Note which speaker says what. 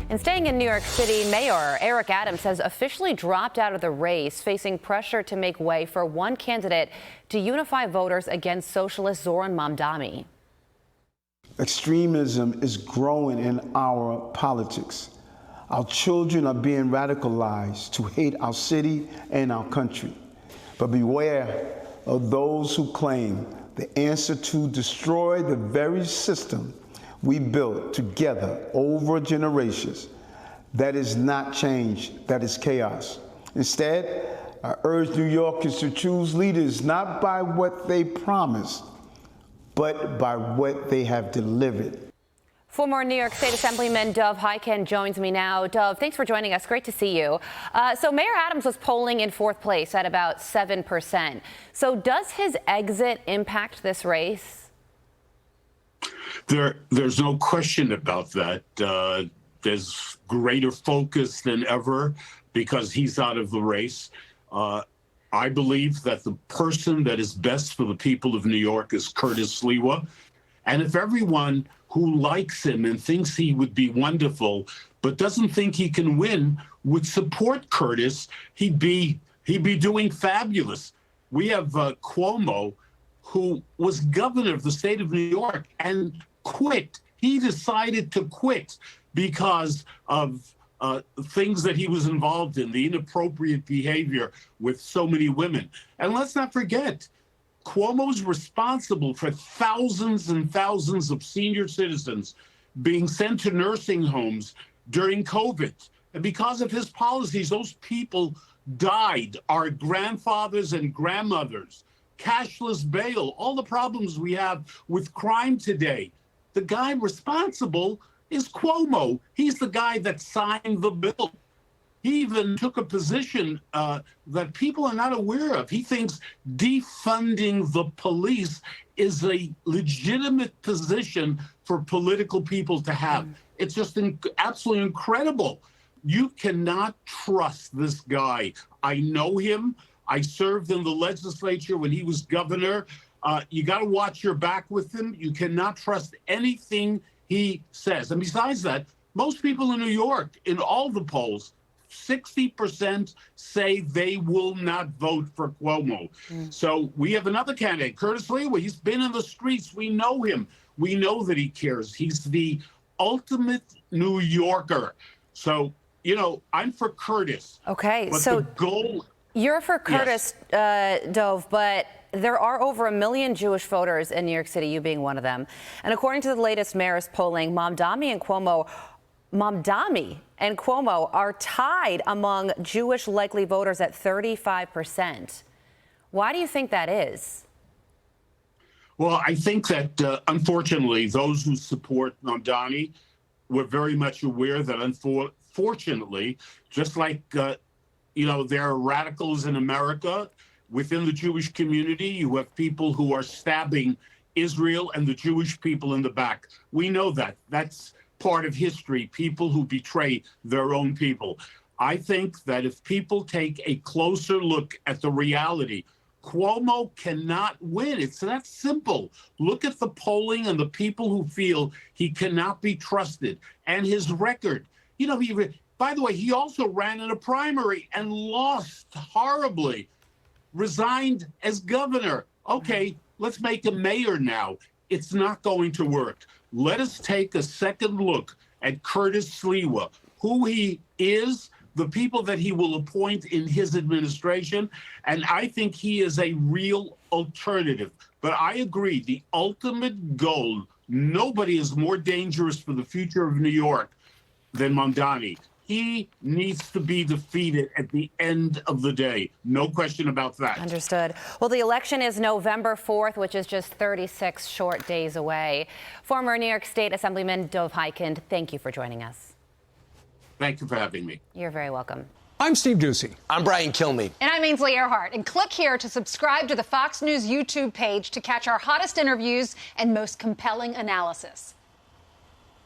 Speaker 1: And staying in New York City, Mayor Eric Adams has officially dropped out of the race, facing pressure to make way for one candidate to unify voters against socialist Zoran Mamdani.
Speaker 2: Extremism is growing in our politics. Our children are being radicalized to hate our city and our country. But beware of those who claim the answer to destroy the very system we built together over generations. That is not change, that is chaos. Instead, I urge New Yorkers to choose leaders not by what they promised, but by what they have delivered.
Speaker 1: Former New York State Assemblyman Dov Hikind joins me now. Dov, thanks for joining us. Great to see you. So Mayor Adams was polling in fourth place at about 7%. So does his exit impact this race?
Speaker 3: There's no question about that. There's greater focus than ever because he's out of the race. I believe that the person that is best for the people of New York is Curtis Sliwa. And if everyone who likes him and thinks he would be wonderful, but doesn't think he can win, would support Curtis, he'd be doing fabulous. We have Cuomo, who was governor of the state of New York and quit. He decided to quit because of things that he was involved in, the inappropriate behavior with so many women. And let's not forget, Cuomo's responsible for thousands and thousands of senior citizens being sent to nursing homes during COVID. And because of his policies, those people died. Our grandfathers and grandmothers, cashless bail, all the problems we have with crime today. The guy responsible is Cuomo. He's the guy that signed the bill. He even took a position that people are not aware of. He thinks defunding the police is a legitimate position for political people to have. It's just absolutely incredible. You cannot trust this guy. I know him. I served in the legislature when he was governor. You got to watch your back with him. You cannot trust anything he says. And besides that, most people in New York, in all the polls, 60% say they will not vote for Cuomo. So we have another candidate, Curtis Sliwa. He's been in the streets. We know him. We know that he cares. He's the ultimate New Yorker. So, you know, I'm for Curtis.
Speaker 1: Okay,
Speaker 3: but
Speaker 1: so
Speaker 3: the goal...
Speaker 1: You're for Curtis, yes. Dov, but there are over 1 million Jewish voters in New York City, you being one of them. And according to the latest Marist polling, Mamdani and Cuomo are tied among Jewish likely voters at 35%. Why do you think that is?
Speaker 3: Well, I think that, unfortunately, those who support Mamdani were very much aware that, unfortunately, just like, you know, there are radicals in America, within the Jewish community, you have people who are stabbing Israel and the Jewish people in the back. We know that. That's part of history, people who betray their own people. I think that if people take a closer look at the reality, Cuomo cannot win. It's that simple. Look at the polling and the people who feel he cannot be trusted and his record. You know, by the way, he also ran in a primary and lost horribly, resigned as governor. Okay, let's make him mayor now. It's not going to work. Let us take a second look at Curtis Sliwa, who he is, the people that he will appoint in his administration, and I think he is a real alternative. But I agree, the ultimate goal, nobody is more dangerous for the future of New York than Mamdani. He needs to be defeated at the end of the day. No question about that.
Speaker 1: Understood. Well, the election is November 4th, which is just 36 short days away. Former New York State Assemblyman Dov Hikind, thank you for joining us.
Speaker 3: Thank you for having me.
Speaker 1: You're very welcome.
Speaker 4: I'm Steve Doocy.
Speaker 5: I'm Brian Kilmeade.
Speaker 6: And I'm Ainsley Earhart. And click here to subscribe to the Fox News YouTube page to catch our hottest interviews and most compelling analysis.